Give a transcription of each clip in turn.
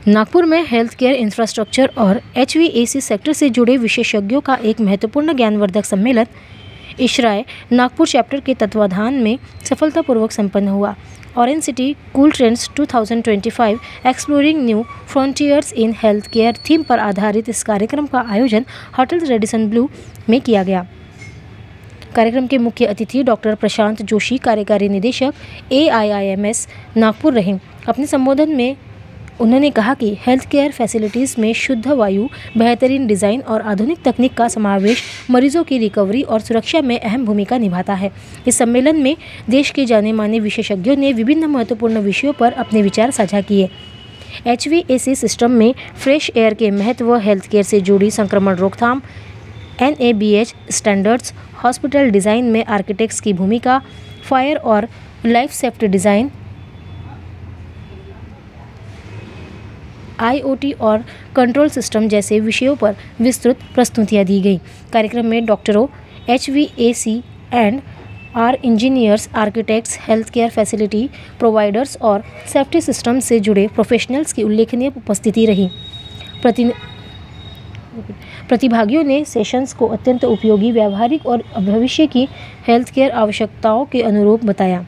नागपुर में health care infrastructure और HVAC sector से जुड़े विशेषज्ञों का एक महत्वपूर्ण ज्ञानवर्धक सम्मेलन इशराय नागपुर चैप्टर के तत्वाधान में सफलतापूर्वक संपन्न हुआ। Orange city cool trends 2025 exploring new frontiers in health care theme पर आधारित इस कार्यक्रम का आयोजन होटल रेडिसन ब्लू में किया गया। कार्यक्रम के मुख्य अतिथि डॉक्टर प्रशांत जोशी, कार्यकारी निदेशक AIIMS नागपुर रहे। अपने संबोधन में उन्होंने कहा कि हेल्थ केयर फैसिलिटीज़ में शुद्ध वायु, बेहतरीन डिज़ाइन और आधुनिक तकनीक का समावेश मरीजों की रिकवरी और सुरक्षा में अहम भूमिका निभाता है। इस सम्मेलन में देश के जाने माने विशेषज्ञों ने विभिन्न महत्वपूर्ण विषयों पर अपने विचार साझा किए। HVAC सिस्टम में फ्रेश एयर के महत्व, हेल्थ केयर से जुड़ी संक्रमण रोकथाम, NABH स्टैंडर्ड्स, हॉस्पिटल डिज़ाइन में आर्किटेक्ट्स की भूमिका, फायर और लाइफ सेफ्टी डिज़ाइन, IoT और कंट्रोल सिस्टम जैसे विषयों पर विस्तृत प्रस्तुतियाँ दी गई। कार्यक्रम में डॉक्टरों, HVAC and R engineers, architects, health care facility providers और सेफ्टी सिस्टम से जुड़े प्रोफेशनल्स की उल्लेखनीय उपस्थिति रही। प्रतिभागियों ने सेशंस को अत्यंत उपयोगी, व्यावहारिक और भविष्य की हेल्थ केयर आवश्यकताओं के अनुरूप बताया।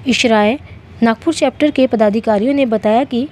इशराय नागपुर चैप्टर के पदाधिकारियों ने बताया कि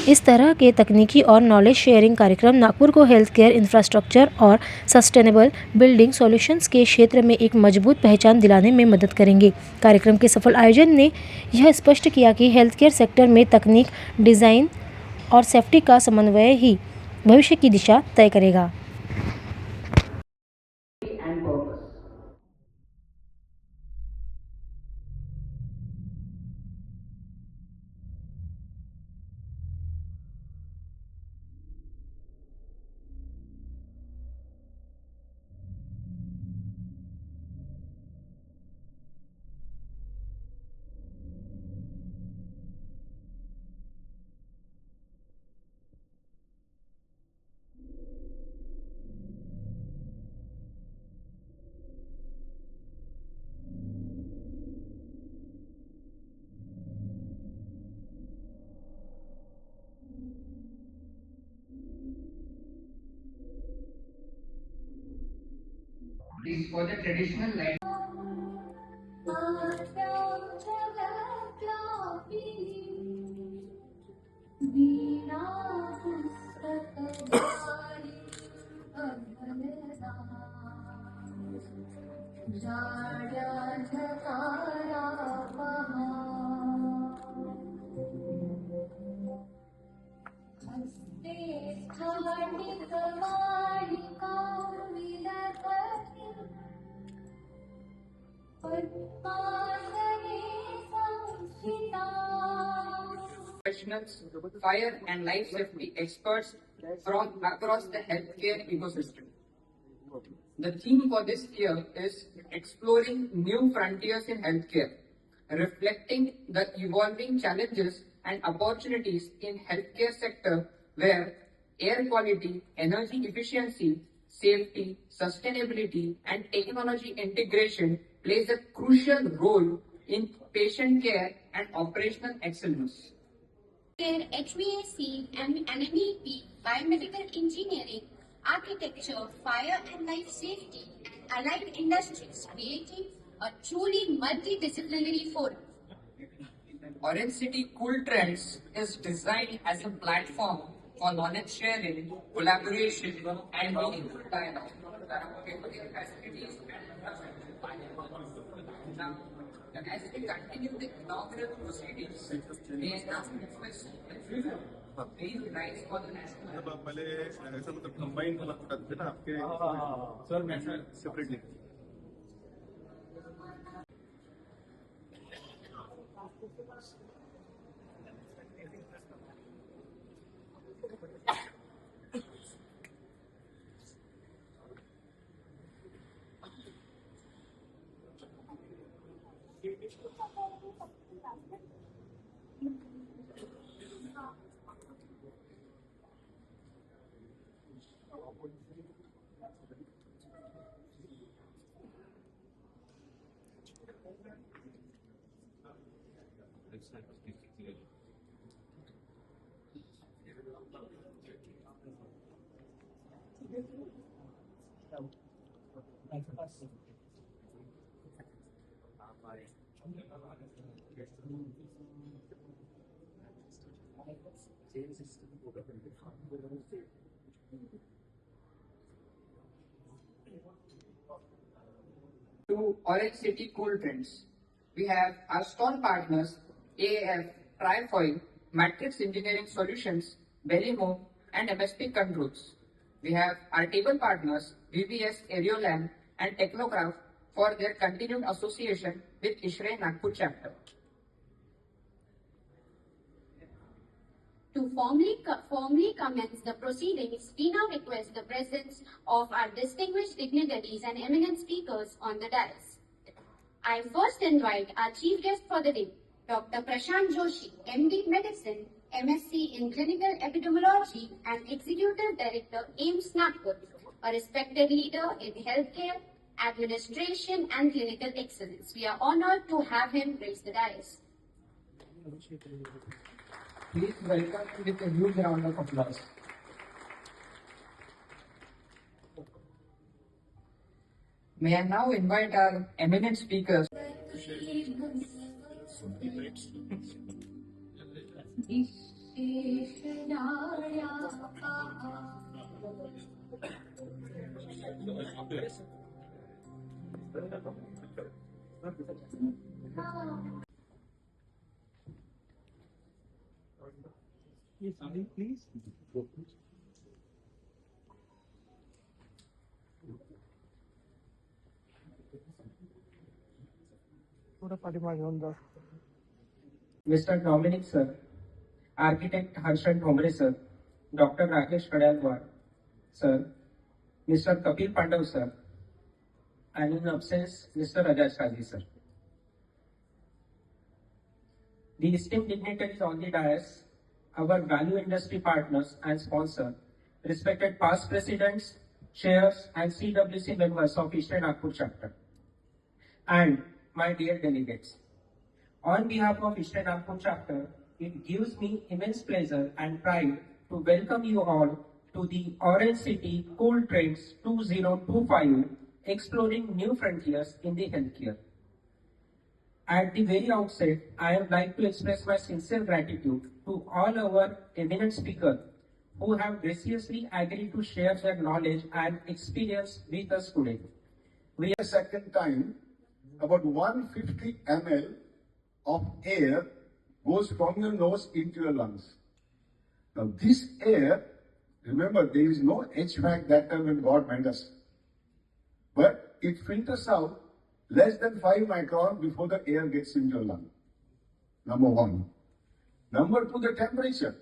इस तरह के तकनीकी और नॉलेज शेयरिंग कार्यक्रम नागपुर को हेल्थ केयर इंफ्रास्ट्रक्चर और सस्टेनेबल बिल्डिंग सॉल्यूशंस के क्षेत्र में एक मजबूत पहचान दिलाने में मदद करेंगे। कार्यक्रम के सफल आयोजन ने यह स्पष्ट किया कि हेल्थ केयर सेक्टर में तकनीक, डिज़ाइन और सेफ्टी का समन्वय ही भविष्य की दिशा तय करेगा। For the traditional light. Professionals, fire and life safety experts from across the healthcare ecosystem. The theme for this year is Exploring New Frontiers in Healthcare, reflecting the evolving challenges and opportunities in healthcare sector where air quality, energy efficiency, safety, sustainability, and technology integration plays a crucial role in patient care and operational excellence. HVAC, MEP, biomedical engineering, architecture, fire and life safety, and allied industries, creating a truly multidisciplinary forum. Orange City Cool Trends is designed as a platform for knowledge sharing, collaboration, and meaningful dialogue. Now, as we continue the inaugural proceedings, may I now request please rise for the national. पहले ऐसा मतलब combine वाला होता था ना आपके sir मैं separately To Orange City Cool Trends. We have our stall partners AAF, Trifoil, Matrix Engineering Solutions, Belimo, and MSP Controls. We have our table partners VVS, Aerolan, and Technocraft for their continued association with ISHRAE Nagpur chapter. To formally commence the proceedings, we now request the presence of our distinguished dignitaries and eminent speakers on the dais. I first invite our chief guest for the day, Dr. Prashant Joshi, MD Medicine, MSc in Clinical Epidemiology and Executive Director, AIIMS Nagpur, a respected leader in healthcare, administration and clinical excellence. We are honored to have him grace the dais. Please welcome with a huge round of applause. May I now invite our eminent speakers. Please. Mr. Dominic sir, Architect Harshan Thomre sir, Dr. Rakesh Kadalwar sir, Mr. Kapil Pandav sir, and in absence, Mr. Rajat Shaji sir. The esteemed dignitaries on the dais, our value industry partners and sponsor, respected past presidents, chairs, and CWC members of ISHRAE Nagpur chapter, and my dear delegates. On behalf of ISHRAE Nagpur chapter, it gives me immense pleasure and pride to welcome you all to the Orange City Cool Trends 2025, exploring new frontiers in the healthcare. At the very outset, I would like to express my sincere gratitude to all our eminent speakers who have graciously agreed to share their knowledge and experience with us today. A second time, about 150 ml of air goes from your nose into your lungs. Now this air, remember there is no HVAC that time when God made us. But it filters out less than 5 micron before the air gets into your lung. Number one. Number two, the temperature.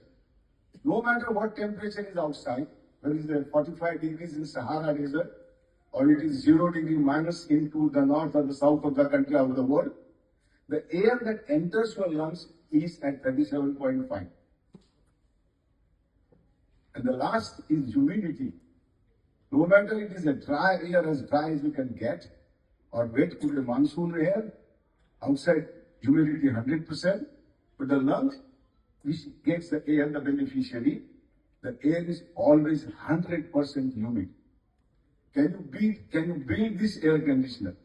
No matter what temperature is outside, whether it is 45 degrees in Sahara Desert, or it is 0 degree minus into the north or the south of the country or the world, the air that enters your lungs is at 37.5. And the last is humidity. No matter it is a dry air, as dry as you can get, or wet could be monsoon air, outside humidity 100%, but the lung, which gets the air, the beneficiary, the air is always 100% humid. Can you build this air conditioner?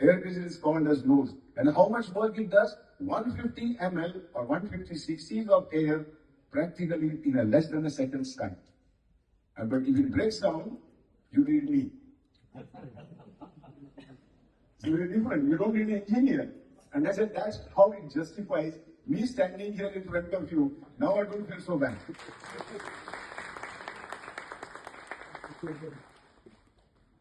Air conditioner is called as nose. And how much work it does? 150 ml or 150 cc's of air practically in a less than a second's time. But if it breaks down, you need me. It's very different. You don't need an engineer. And I said, that's how it justifies me standing here in front of you. Now I don't feel so bad.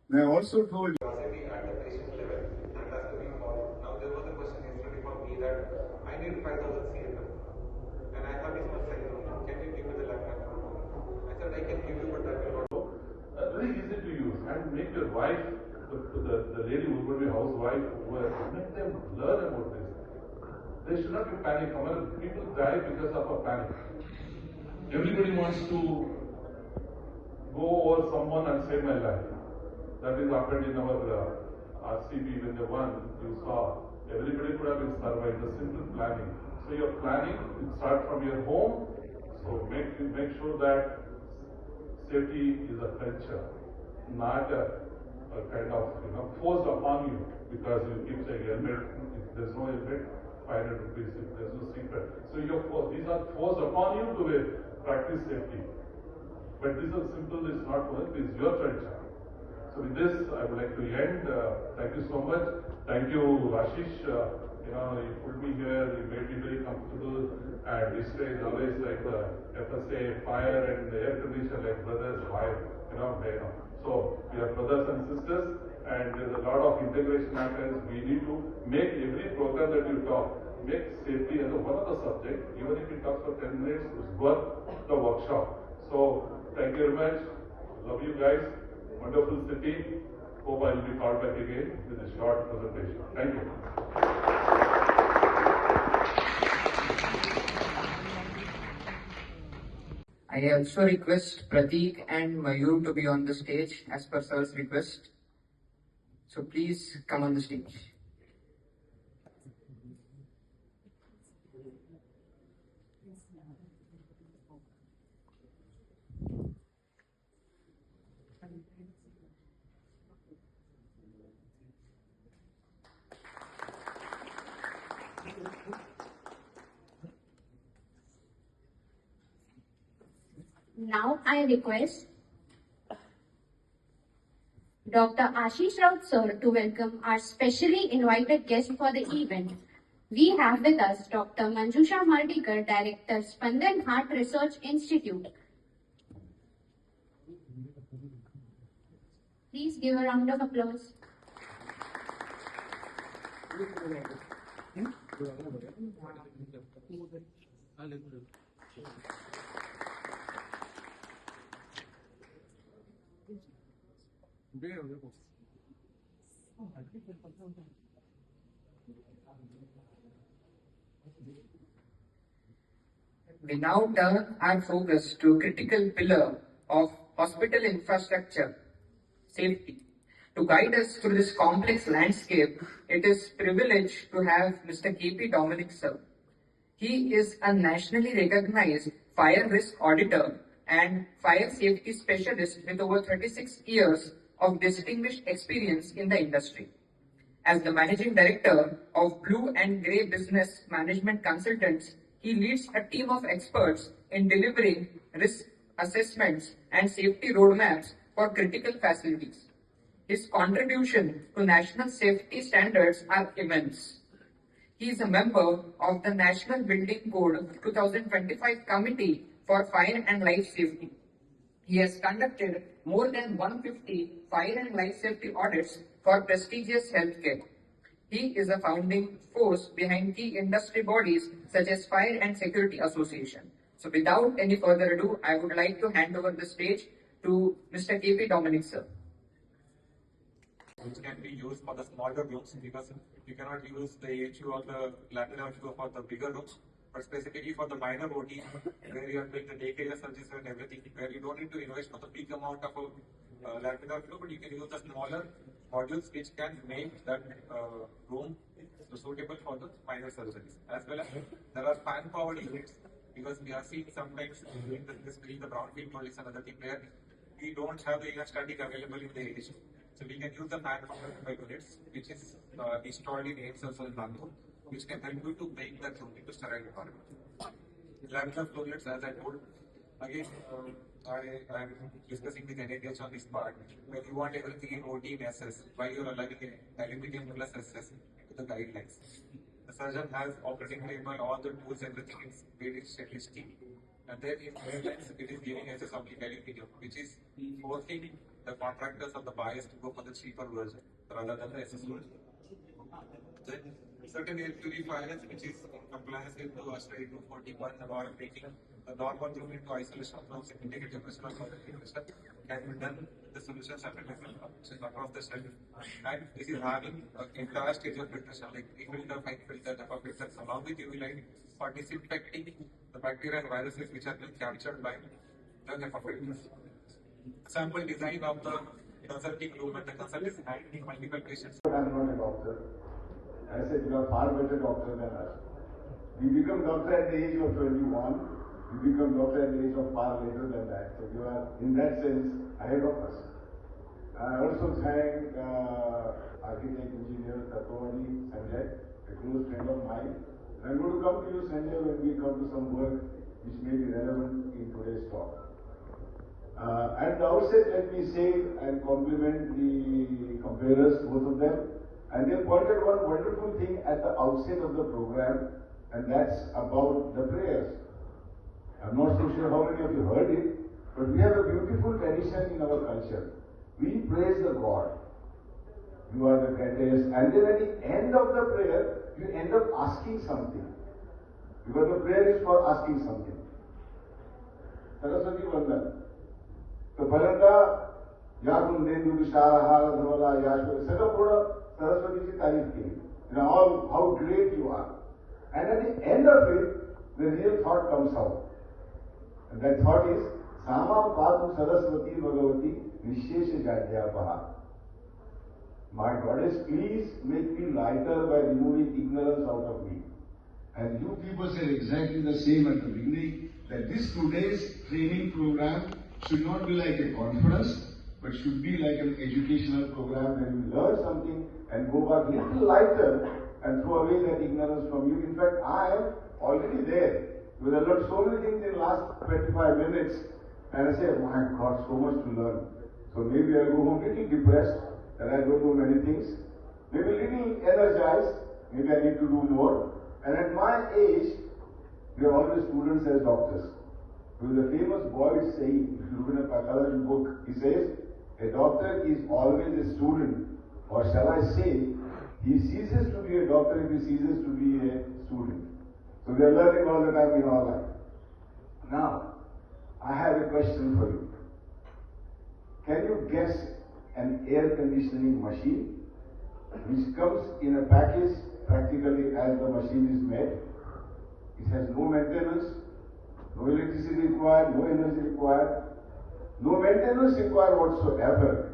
And I also told Curiosity at the patient level, and that's the way forward. Now there was a question yesterday for me that I need 5,000 CFM, and I have this much size. Can you give me the laptop? I said I can give you, but that will not. Very easy to use, and make your wife, the lady who will be housewife, make them learn about this. They should not be panic. People die because of a panic. Everybody wants to go over someone and save my life. That is happened in our RCB when the one you saw. Everybody could have been survived. The simple planning. So your planning, it starts from your home. So make sure that safety is a culture, not a kind of forced upon you because you keep saying helmet. If there's no helmet, 500 rupees. If there's no seatbelt, so these are forced upon you to practice safety. But this is simple. It's not for us. It's your culture. So with this, I would like to end. Thank you so much. Thank you, Ashish. You put me here. You made me very comfortable. And this way is always like the FSA, fire and the air conditioner, like brothers, fire. So we are brothers and sisters, and there's a lot of integration happens. We need to make every program that you talk, make safety as one of the subjects. Even if it talks for 10 minutes, it's worth the workshop. So thank you very much. Love you guys. Wonderful city. Hope I will be called back again with a short presentation. Thank you. I also request Prateek and Mayur to be on the stage as per sir's request. So please come on the stage. Now I request Dr. Ashish Raut sir to welcome our specially invited guest for the event. We have with us Dr. Manjusha Mardikar, Director, Spandan Heart Research Institute. Please give a round of applause. We now turn our focus to a critical pillar of hospital infrastructure, safety. To guide us through this complex landscape, it is privileged to have Mr. K.P. Dominic sir. He is a nationally recognized fire risk auditor and fire safety specialist with over 36 years of distinguished experience in the industry. As the managing director of Blue and Grey Business Management Consultants, he leads a team of experts in delivering risk assessments and safety roadmaps for critical facilities. His contribution to national safety standards are immense. He is a member of the National Building Code 2025 Committee for Fire and Life Safety. He has conducted more than 150 fire and life safety audits for prestigious healthcare. He is a founding force behind key industry bodies such as Fire and Security Association. So without any further ado, I would like to hand over the stage to Mr. K.P. Dominic sir. Which can be used for the smaller rooms because you cannot use the AHU or the lateral HU for the bigger rooms, but specifically for the minor OT where you are doing the daycare services and everything, where you don't need to invest for the big amount of lateral flow, but you can use the smaller modules which can make that room suitable for the minor surgeries. As well as there are fan powered units because we are seeing sometimes in the brownfield projects and other thing where we don't have the static available in the AHU. So we can use the fan powered units which is installed in AHS or Nagpur, which can help you to make that room into sterile environment. Laminar flow units, as I told, again, I am discussing with NATH on this part, where you want everything in OT and SS, while you are allowing aluminum plus SS to the guidelines. The surgeon has operating table, all the tools, everything is made in stainless steel. And then in guidelines, it is giving SS only aluminum, which is forcing the contractors or the buyers to go for the cheaper version rather than the SS version. Then certain purifiers which is in compliance with the ASHRAE 241 about making a normal room into isolation from significant temperature or temperature can be done. The solutions are different across the shelf, and this is having an entire stage of filtration like pre-filter, fine filter, HEPA filters along with UV light for disinfecting the bacteria and viruses which are being captured by the HEPA filters. Sample design of the consulting room and the consult is handling multiple patients. I'm not a doctor. I said, you are far better doctor than us. We become doctor at the age of 21. You become doctor at the age of far later than that. So you are, in that sense, ahead of us. I also thank architect engineer Tatwani Sanjay, a close friend of mine. And I'm going to come to you, Sanjay, when we come to some work which may be relevant in today's talk. At the outset, let me say and compliment the comparers, both of them. And they pointed one wonderful thing at the outset of the program, and that's about the prayers. I'm not so sure how many of you heard it, but we have a beautiful tradition in our culture. We praise the God. You are the greatest. And then at the end of the prayer, you end up asking something. Because the prayer is for asking something. Saraswati Vandan. So Palanda, Yakun Dendu Shara Dhavala Yashwar, Sagapuda, Saraswati Tarif Ki. You know, how great you are. And at the end of it, the real thought comes out. And that thought is, Sama Padu Saraswati Bhagavati Nishesha Jadyapaha. My goddess, please make me lighter by removing ignorance out of me. And you people said exactly the same at the beginning, that this today's training program should not be like a conference, but should be like an educational program where you learn something and go back a little lighter and throw away that ignorance from you. In fact, I am already there. Because I learned so many things in the last 25 minutes, and I say, oh my God, so much to learn. So maybe I go home a little depressed, that I don't know many things. Maybe a little energized, maybe I need to do more. And at my age, we are always students as doctors. Because the famous Boyd saying, if you look in a pathology book, he says, a doctor is always a student, or shall I say, he ceases to be a doctor if he ceases to be a student. So we are learning all the time in our life. Now, I have a question for you. Can you guess an air conditioning machine which comes in a package practically as the machine is made? It has no maintenance, no electricity required, no energy required, no maintenance required whatsoever.